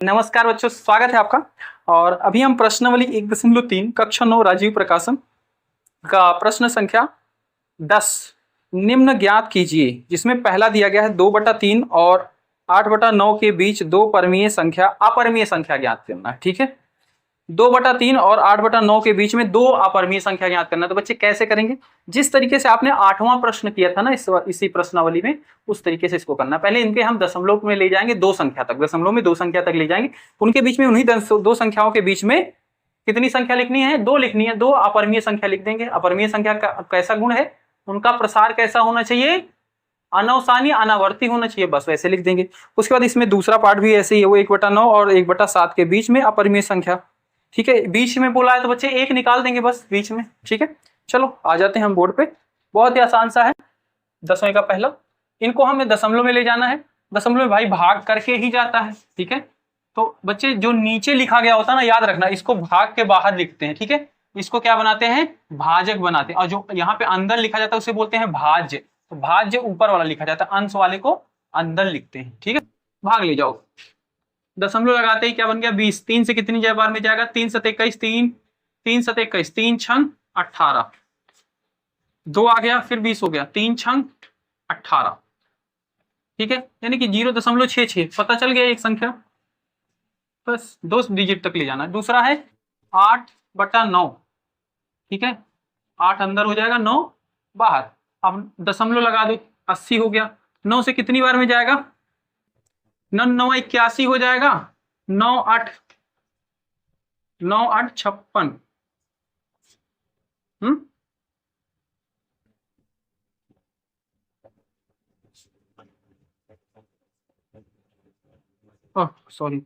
नमस्कार बच्चों, स्वागत है आपका। और अभी हम प्रश्नावली 1.3 कक्षा 9 राजीव प्रकाशन का प्रश्न संख्या 10 निम्न ज्ञात कीजिए, जिसमें पहला दिया गया है 2/3 और 8/9 के बीच दो अपरिमेय संख्या ज्ञात करना है। ठीक है, 2/3 और 8/9 के बीच में दो अपरिमेय संख्या ज्ञात करना। तो बच्चे कैसे करेंगे? जिस तरीके से आपने 8वां प्रश्न किया था ना इसी प्रश्नावली में, उस तरीके से इसको करना। पहले इनके हम दशमलव में ले जाएंगे, दो संख्या तक, दशमलव में दो संख्या तक ले जाएंगे। उनके बीच में, उन्हीं दो संख्याओं के बीच में कितनी संख्या लिखनी है? दो लिखनी है। दो अपरिमेय संख्या लिख देंगे। अपरिमेय संख्या का कैसा गुण है? उनका प्रसार कैसा होना चाहिए? अनवसानी अनावर्ती होना चाहिए, बस वैसे लिख देंगे। उसके बाद इसमें दूसरा पार्ट भी ऐसे ही है, वो 1/9 और 1/7 के बीच में अपरिमेय संख्या। ठीक है, बीच में बोला है तो बच्चे एक निकाल देंगे बस बीच में। ठीक है, चलो आ जाते हैं हम बोर्ड पे। बहुत ही आसान सा है, 10वें का पहला। इनको हमें दशमलव में ले जाना है। दशमलव में भाई भाग करके ही जाता है। ठीक है, तो बच्चे जो नीचे लिखा गया होता है ना, याद रखना, इसको भाग के बाहर लिखते हैं। ठीक है, इसको क्या बनाते हैं? भाजक बनाते हैं। और जो यहाँ पे अंदर लिखा जाता है उसे बोलते हैं भाज्य। तो भाज्य ऊपर वाला लिखा जाता है, अंश वाले को अंदर लिखते हैं। ठीक है, भाग ले जाओ। दशमलव लगाते ही क्या बन गया? 20। 3 से कितनी बार में जाएगा? 3 7 21, 3 7 21, 3 6 18, 2 आ गया, फिर 20 हो गया, 3 6 18। ठीक है, यानी कि 0.66 पता चल गया एक संख्या। बस 2 डिजिट तक ले जाना है। दूसरा है 8/9। ठीक है, 8 अंदर हो जाएगा, 9 बाहर। अब दशमलव लगा दो, 80 हो गया। 9 से कितनी बार में जाएगा? 9 9 81 हो जाएगा। 9 8 56। सॉरी,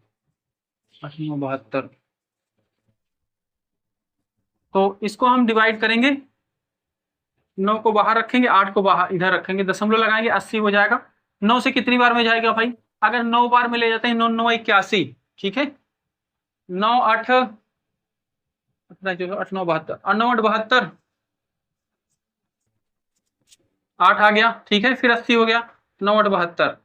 8 9 72। तो इसको हम डिवाइड करेंगे, 9 को बाहर रखेंगे, 8 को बाहर इधर रखेंगे, दशमलव लगाएंगे, 80 हो जाएगा। 9 से कितनी बार में जाएगा भाई? अगर 9 बार में ले जाते हैं, 9 9 81। ठीक है, 9 8 8 9 72 और 9 8 72, 8 आ गया। ठीक है, फिर 80 हो गया, 9 8 72,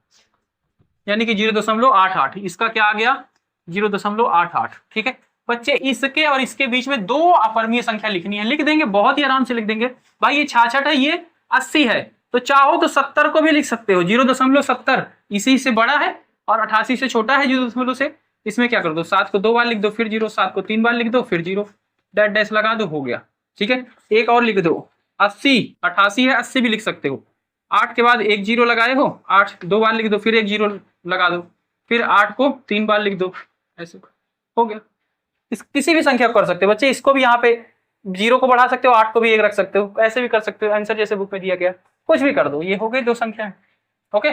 यानी कि 0.88। इसका क्या आ गया? 0.88। ठीक है बच्चे, इसके और इसके बीच में दो अपरिमेय संख्या लिखनी है। लिख देंगे, बहुत ही आराम से लिख देंगे। भाई ये 66 है, ये 80 है, तो चाहो तो 70 को भी लिख सकते हो। 0.70 इसी से बड़ा है और 88 से छोटा है 0.0 से। इसमें क्या कर दो? 7 को 2 बार लिख दो, फिर 0, 7 को 3 बार लिख दो, फिर 0, डैश डैश लगा दो, हो गया। ठीक है, एक और लिख दो, 80 88 है, 80 भी लिख सकते हो। 8 के बाद एक 0 लगाए हो, 8 2 बार लिख दो, फिर एक 0 लगा दो, फिर 8 को 3 बार लिख दो, ऐसे हो गया। इस किसी भी संख्या को कर सकते हो बच्चे। इसको भी यहाँ पे 0 को बढ़ा सकते हो, 8 को भी 1 रख सकते हो, ऐसे भी कर सकते हो। आंसर जैसे बुक में दिया गया, कुछ भी कर दो। ये हो गई दो संख्या। ओके,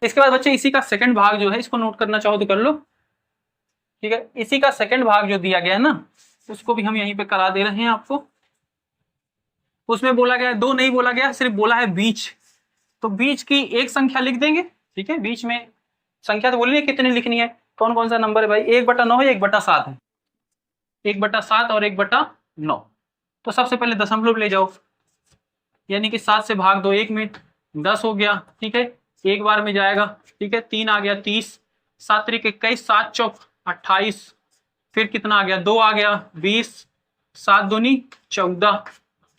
इसके बाद बच्चे इसी का सेकंड भाग जो है, इसको नोट करना चाहो तो कर लो। ठीक है, इसी का सेकंड भाग जो दिया गया है ना, उसको भी हम यहीं पे करा दे रहे हैं आपको। उसमें बोला गया है, दो नहीं बोला गया, सिर्फ बोला है बीच। तो बीच की एक संख्या लिख देंगे। ठीक है, बीच में संख्या तो बोलिए कितनी लिखनी है, कौन कौन सा नंबर है भाई? 1/9 है, 1/7 है, 1/7 और 1/9। तो सबसे पहले दशमलव ले जाओ, यानी कि 7 से भाग दो 1 में, 10 हो गया। ठीक है, एक बार में जाएगा। ठीक है, 3 आ गया, 30, 7 3 21, 7 चौक 28, फिर कितना आ गया? 2 आ गया, 20, 7 दूनी 14,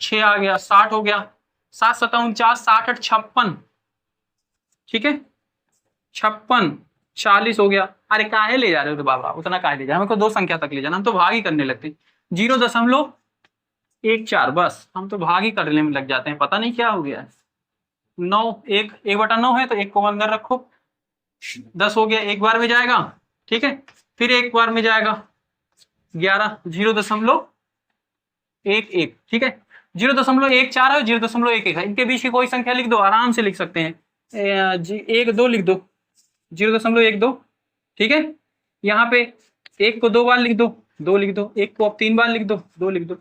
6 आ गया, 60 हो गया, 7 7 49, 60 8 56। ठीक है, 56 40 हो गया। अरे काहे ले जा रहे हो तो बाबा, उतना काहे ले जा, हमको दो संख्या तक ले जाना, हम तो भाग ही करने लगते। 0.14, बस हम तो भाग ही करने में लग जाते हैं, पता नहीं क्या हो गया। 9 1/9 है तो 1 को अंदर रखो, 10 हो गया, एक बार में जाएगा। ठीक है, फिर एक बार में जाएगा 11, 0.11। ठीक है, 0.14 है, 0.11 है, इनके बीच की कोई संख्या लिख दो, आराम से लिख सकते हैं। 1 2 लिख दो, 0.12। ठीक है, यहाँ पे 1 को 2 बार लिख दो, 2 लिख दो, 1 को अब 3 बार लिख दो, 2 लिख दो,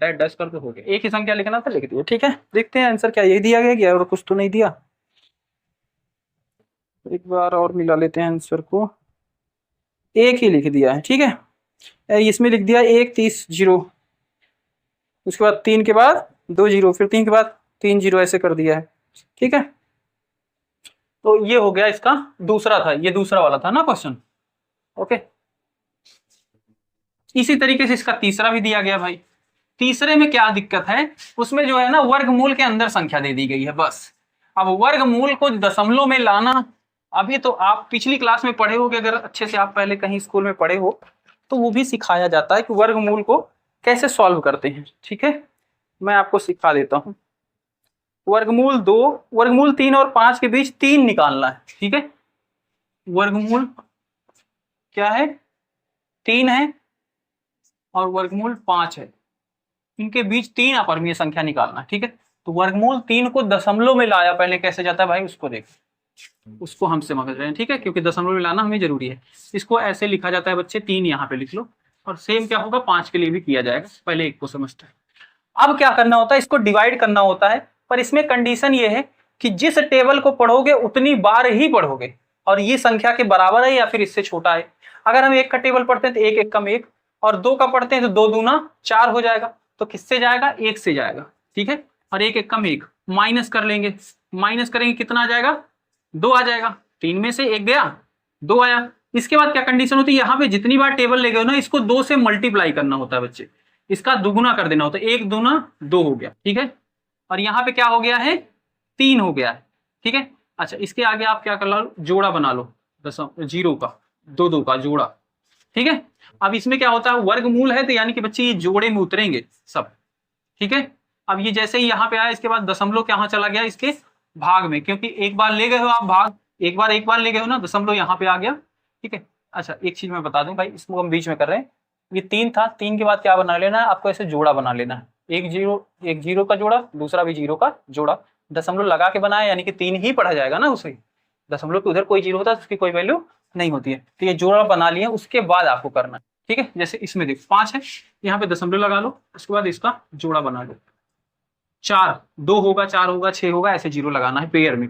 डैश डैश कर दो, हो गया। एक ही संख्या लिखना था, लिख दिया। ठीक है, देखते हैं आंसर क्या यही दिया गया और कुछ तो नहीं दिया। एक बार और मिला लेते हैं आंसर को, एक ही लिख दिया है। ठीक है, इसमें लिख दिया 1 30 0, उसके बाद 3 के बाद 2 0, फिर 3 के बाद 3 0, ऐसे कर दिया है। ठीक है, तो ये हो गया इसका दूसरा था, ये दूसरा वाला था ना क्वेश्चन। ओके, इसी तरीके से इसका तीसरा भी दिया गया भाई। तीसरे में क्या दिक्कत है, उसमें जो है ना वर्गमूल के अंदर संख्या दे दी गई है बस। अब वर्गमूल को दशमलव में लाना, अभी तो आप पिछली क्लास में पढ़े होगे, अगर अच्छे से आप पहले कहीं स्कूल में पढ़े हो तो वो भी सिखाया जाता है कि वर्गमूल को कैसे सॉल्व करते हैं। ठीक है, मैं आपको सिखा देता हूं। वर्गमूल 2, वर्गमूल 3 और 5 के बीच 3 निकालना है। ठीक है, वर्गमूल क्या है, 3 है और वर्गमूल 5 है, इनके बीच 3 अपरिमेय संख्या निकालना है। ठीक है, तो वर्गमूल 3 को दशमलव में लाया पहले कैसे जाता है भाई, उसको देख, उसको हम समझ रहे हैं। ठीक है, क्योंकि दशमलव में लाना हमें जरूरी है। इसको ऐसे लिखा जाता है बच्चे, 3 यहाँ पे लिख लो, और सेम क्या होगा 5 के लिए भी किया जाएगा, पहले एक को समझते हैं। अब क्या करना होता है, इसको डिवाइड करना होता है, पर इसमें कंडीशन ये है कि जिस टेबल को पढ़ोगे उतनी बार ही पढ़ोगे, और ये संख्या के बराबर है या फिर इससे छोटा है। अगर हम 1 का टेबल पढ़ते हैं तो 1 1 कम 1, और 2 का पढ़ते हैं तो 2 दूना 4 हो जाएगा, तो किससे जाएगा, 1 से जाएगा। ठीक है, और 1 1 कम 1, माइनस कर लेंगे, माइनस करेंगे कितना आ जाएगा, 2 आ जाएगा। 3 में से 1 गया, 2 आया। इसके बाद क्या कंडीशन होती है, यहाँ पे जितनी बार टेबल ले गए हो ना, इसको 2 से मल्टीप्लाई करना होता है बच्चे, इसका दुगुना कर देना होता है। 1 दूना 2 हो गया। ठीक है, और यहाँ पे क्या हो गया है, 3 हो गया है। ठीक है, अच्छा इसके आगे आप क्या कर लो, जोड़ा बना लो, जीरो का, 2 2 का जोड़ा। ठीक है, अब इसमें क्या होता है, वर्गमूल है तो यानी कि बच्चे ये जोड़े में उतरेंगे सब। ठीक है, अब ये जैसे ही यहाँ पे आया, इसके बाद दशमलव कहाँ चला गया, इसके भाग में, क्योंकि एक बार ले गए हो आप भाग, एक बार ले गए हो ना, दशमलव यहाँ पे आ गया। ठीक है, अच्छा एक चीज मैं बता दूं भाई, इसको हम बीच में कर रहे हैं, ये 3 था, 3 के बाद क्या बना लेना है आपको, ऐसे जोड़ा बना लेना है, एक जीरो का जोड़ा, दूसरा भी जीरो का जोड़ा, दशमलव लगा के बनाया, यानी कि 3 ही पढ़ा जाएगा ना उसे, दशमलव के उधर कोई जीरो होता है तो उसकी कोई वैल्यू नहीं होती है। तो ये जोड़ा बना लिए, उसके बाद आपको करना है। ठीक है, जैसे इसमें देखो 5 है, यहाँ पे दशमलव लगा लो, उसके बाद इसका जोड़ा बना लो, 4, 2 होगा, 4 होगा, 6 होगा, ऐसे जीरो लगाना है पेयर में,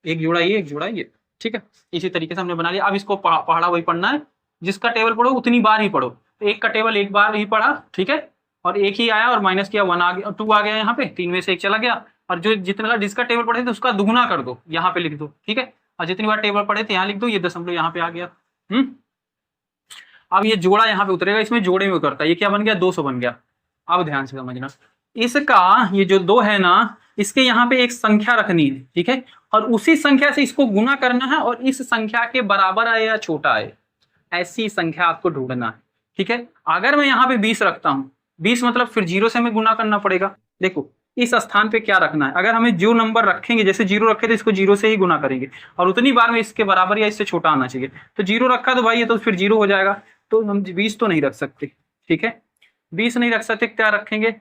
एक जोड़ा ये, एक जोड़ा ये। ठीक है, इसी तरीके से हमने बना लिया। अब इसको पढ़ा वही पढ़ना है, जिसका टेबल पढ़ो उतनी बार ही पढ़ो। 1 का टेबल 1 बार ही पढ़ा, ठीक है, और 1 ही आया, और माइनस किया 1 आ गया, 2 आ गया यहाँ पे, 3 में से 1 चला गया, और जो जितना जिसका टेबल पढ़े थे उसका दुगुना कर दो, यहाँ पे लिख दो। ठीक है, और जितनी बार टेबल पढ़े थे यहाँ लिख दो, ये दशमलव यहाँ पे आ गया। अब ये जोड़ा यहाँ पे उतरेगा, इसमें जोड़े में उतरता है, ये क्या बन गया, 200 बन गया। अब ध्यान से समझना, इसका ये जो 2 है ना, इसके यहाँ पे एक संख्या रखनी है। ठीक है, और उसी संख्या से इसको गुना करना है, और इस संख्या के बराबर है या छोटा है, ऐसी संख्या आपको ढूंढना है। ठीक है, अगर मैं यहाँ पे 20 रखता हूँ, 20 मतलब फिर 0 से हमें गुना करना पड़ेगा। देखो इस स्थान पे क्या रखना है, अगर हमें जो नंबर रखेंगे, जैसे 0 रखे तो इसको 0 से ही गुना करेंगे, और उतनी बार में इसके बराबर या इससे छोटा आना चाहिए। तो 0 रखा तो भाई ये तो फिर 0 हो जाएगा, तो हम 20 तो नहीं रख सकते। ठीक है, 20 नहीं रख सकते, क्या रखेंगे,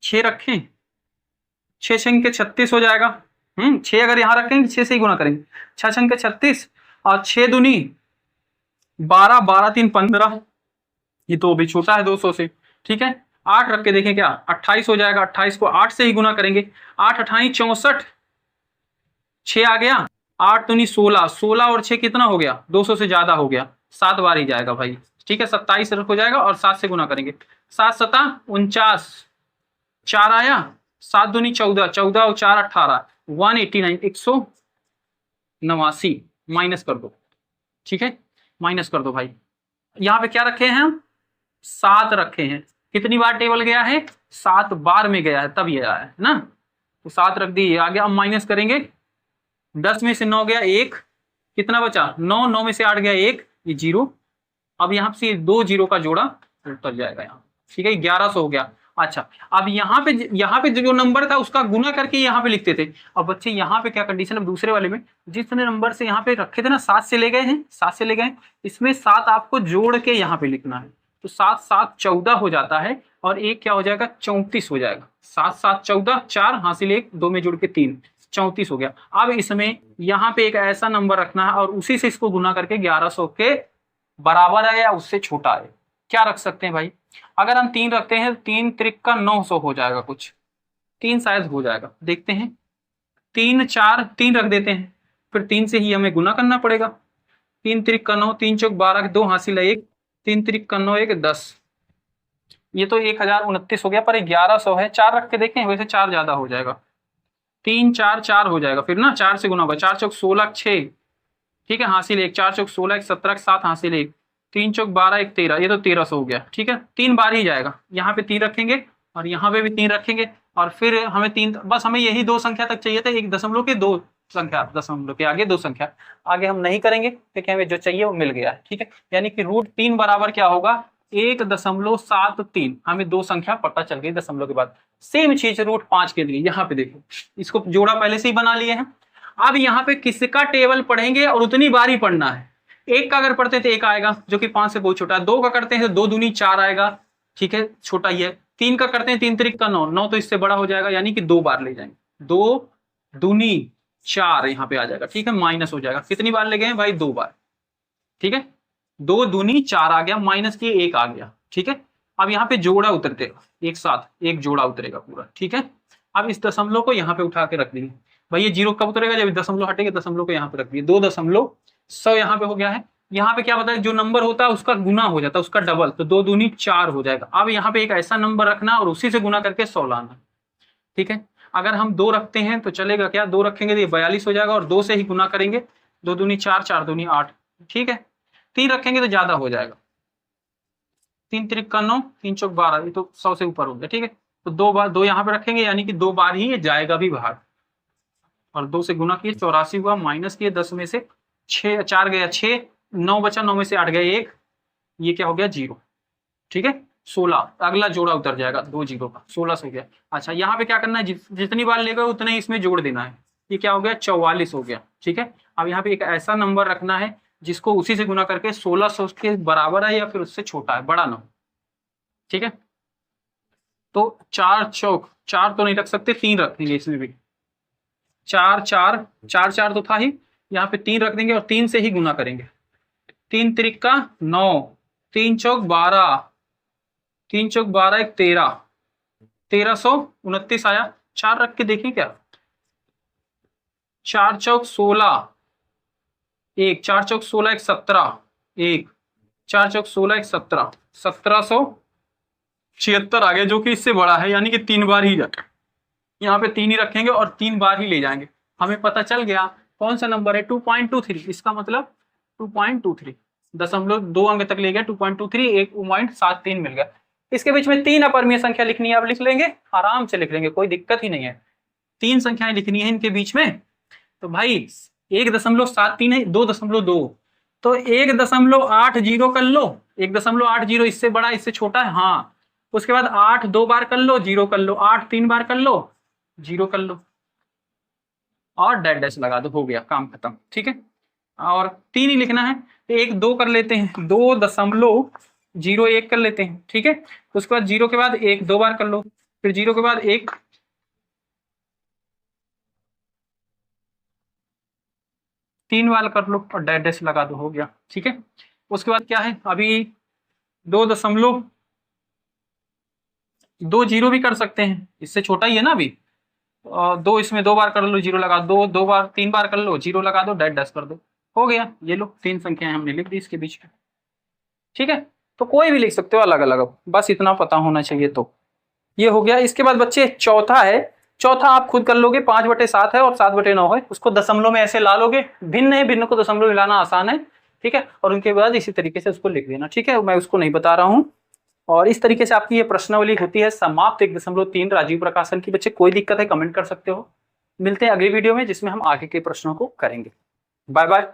6 रखें, 6 छंग के 36 हो जाएगा। 6 अगर यहाँ रखेंगे 6 से ही गुना करेंगे, 6 छंग के 36, और 6 दूनी 12, 12 3 15, ये तो अभी छोटा है 200 से। ठीक है, 8 रख के देखें क्या, 28 हो जाएगा, 28 को 8 से ही गुना करेंगे, 8 28 64, 6 आ गया, 8 दूनी 16, 16 और 6 कितना हो गया, 200 से ज्यादा हो गया, 7 बार ही जाएगा भाई। ठीक है, 27 हो जाएगा, और 7 से गुना करेंगे, 7 7 49, 4 आया, 7 दूनी 14, 14 और 4 18, 189, 189, माइनस कर दो। ठीक है, माइनस कर दो भाई। यहाँ पे क्या रखे हैं हम, 7 रखे हैं, कितनी बार टेबल गया है, 7 बार में गया है, तब ये आया है ना, तो 7 रख दिए, आ गया। अब माइनस करेंगे, 10 में से 9 गया 1, कितना बचा 9, 9 में से 8 गया 1, ये 0। अब यहाँ से 2 0 का जोड़ा उतर जाएगा यहाँ। ठीक है, 1100 हो गया। अच्छा, अब यहाँ पे जो नंबर था उसका गुना करके यहाँ पे लिखते थे। अब बच्चे यहाँ पे क्या कंडीशन है, दूसरे वाले में जितने नंबर से यहाँ पे रखे थे ना, 7 से ले गए हैं, 7 से ले गए, इसमें 7 आपको जोड़ के यहाँ पे लिखना है, तो 7 7 14 हो जाता है, और 1 क्या हो जाएगा, 34 हो जाएगा। 7 7 14, 4 हासिल 1, 2 में जुड़ के 3, 34 हो गया। अब इसमें यहाँ पे एक ऐसा नंबर रखना है, और उसी से इसको गुना करके 1100 के बराबर है या उससे छोटा है। क्या रख सकते हैं भाई, अगर हम 3 रखते हैं, 3 त्रिक का 900 हो जाएगा, कुछ 3 शायद हो जाएगा, देखते हैं। 3 4 3 रख देते हैं, फिर 3 से ही हमें गुना करना पड़ेगा। 3 त्रिक का 9, 3 चौक 12, 2 हासिल है 1, 3 त्रिक का 9 1 10, ये तो 1029 हो गया, पर 1100 है। 4 रख के देखें, वैसे 4 ज्यादा हो जाएगा, 3 4 4 हो जाएगा फिर ना, 4 से गुना होगा, 4 चौक 16 6, ठीक है, हासिल 1, 4 चौक 16 1 17 7 हासिल 1, 3 चौक 12 1 13, ये तो 1300 हो गया, ठीक है। 3 बार ही जाएगा, यहाँ पे 3 रखेंगे और यहाँ पे भी 3 रखेंगे, और फिर हमें 3, बस हमें यही 2 संख्या तक चाहिए था, एक दशमलव के 2 संख्या, दशमलव के आगे 2 संख्या, आगे हम नहीं करेंगे क्योंकि हमें जो चाहिए वो मिल गया है, ठीक है। यानी कि √3 बराबर क्या होगा, 1.73, हमें 2 संख्या पता चल गई दशमलव के बाद। सेम चीज √5 के लिए, यहाँ पे देखो, इसको जोड़ा पहले से ही बना लिए हैं। अब यहाँ पे किसका टेबल पढ़ेंगे और उतनी बार ही पढ़ना है। 1 का अगर पढ़ते हैं तो 1 आएगा जो कि 5 से बहुत छोटा है, 2 का करते हैं तो 2 दूनी 4 आएगा, ठीक है, छोटा ही है। 3 का करते हैं 3 त्रिक का 9, 9 तो इससे बड़ा हो जाएगा, यानी कि 2 बार ले जाएंगे, 2 दूनी 4 यहाँ पे आ जाएगा, ठीक है, माइनस हो जाएगा। कितनी बार ले गए भाई, 2 बार, ठीक है, 2 दूनी 4 आ गया, माइनस की 1 आ गया, ठीक है। अब यहाँ पे जोड़ा उतरतेगा, एक साथ एक जोड़ा उतरेगा पूरा, ठीक है। अब इस दशमलव को यहाँ पे उठा के रख देंगे, भाई ये 0 कब उतरेगा, जब दशमलव हटेगा, दशमलव को यहाँ पे रख दिए, 2.100 यहाँ पे हो गया है। यहाँ पे क्या बताया, जो नंबर होता है उसका गुना हो जाता है, उसका डबल, तो 2 दूनी 4 हो जाएगा। अब यहाँ पे एक ऐसा नंबर रखना और उसी से गुना करके 100 लाना, ठीक है। अगर हम 2 रखते हैं तो चलेगा क्या, 2 रखेंगे तो ये 42 हो जाएगा, और 2 से ही गुना करेंगे, 2 दूनी 4 4 दूनी 8, ठीक है। 3 रखेंगे तो ज्यादा हो जाएगा, 3 त्रिक का 9, 3 चौक 12, ये तो 100 से ऊपर हो गया, ठीक है। तो 2 बार 2 यहाँ पे रखेंगे, यानी कि 2 बार ही ये जाएगा भी बाहर, और 2 से गुना किए 84 हुआ, माइनस किए 10 में से 6, 4 गया 6, 9 बचा, 9 में से 8 गया 1, ये क्या हो गया 0, ठीक है। 16, अगला जोड़ा उतर जाएगा 2 0 का, 16 हो गया। अच्छा यहाँ पे क्या करना है, जितनी बार लेगा उतने इसमें जोड़ देना है, ये क्या हो गया 44 हो गया, ठीक है। अब यहाँ पे एक ऐसा नंबर रखना है जिसको उसी से गुना करके 1600 के बराबर है या फिर उससे छोटा है, बड़ा ना हो, ठीक है। तो 4 चौक 4 तो नहीं रख सकते, 3 रखेंगे इसमें भी, 4 4 4 4 तो था ही, यहाँ पे 3 रख देंगे और 3 से ही गुना करेंगे, 3 त्रिक का 9, 3 चौक 12, 3 चौक 12 1 13, 1329 आया। 4 रख के देखें क्या, 4 चौक 16 1, 4 चौक 16 1 17 1, 4 चौक 16 1 17, 1776 आ गया, जो कि इससे बड़ा है, यानी कि 3 बार ही जाएगा। यहाँ पे 3 ही रखेंगे और 3 बार ही ले जाएंगे। हमें पता चल गया कौन सा नंबर है, 2.23, इसका मतलब 2.23, दशमलव 2 अंक तक ले गया, 2.23, 1.73 मिल गया। इसके बीच में 3 अपरिमेय संख्या लिखनी है, आप लिख लेंगे, आराम से लिख लेंगे, कोई दिक्कत ही नहीं है। 3 संख्याएं लिखनी है इनके बीच में, तो भाई 1.73 है, 2.2, तो 1.80 कर लो, 1.80 इससे बड़ा इससे छोटा है, हाँ। उसके बाद 8 2 बार कर लो, 0 कर लो, 8 3 बार कर लो, 0 कर लो, और डैश डैश लगा दो, हो गया काम खत्म, ठीक है। और 3 ही लिखना है, 1 2 कर लेते हैं, 2.01 कर लेते हैं, ठीक है। उसके बाद 0 के बाद 1 2 बार कर लो, फिर 0 के बाद 1, 3 बार कर लो और डैश डैश लगा दो, हो गया, ठीक है। उसके बाद क्या है, अभी 2 0 भी कर सकते हैं, इससे छोटा ही है ना अभी, 2 इसमें 2 बार कर लो, 0 लगा दो, 2 बार 3 बार कर लो, 0 लगा दो, डैश डैश कर दो, हो गया। ये लो 3 संख्याएं हमने लिख दी इसके बीच में, ठीक है। तो कोई भी लिख सकते हो अलग अलग, बस इतना पता होना चाहिए। तो ये हो गया। इसके बाद बच्चे चौथा है, चौथा आप खुद कर लोगे, 5/7 है और 7/9 है, उसको दशमलव में ऐसे ला लोगे, भिन्न है, भिन्न को दशमलव में लाना आसान है, ठीक है। और उनके बाद इसी तरीके से उसको लिख देना, ठीक है, मैं उसको नहीं बता रहा हूँ। और इस तरीके से आपकी ये प्रश्नावली होती है समाप्त 1.3 राजीव प्रकाशन की। बच्चे कोई दिक्कत है कमेंट कर सकते हो। मिलते हैं अगली वीडियो में जिसमें हम आगे के प्रश्नों को करेंगे। Bye bye.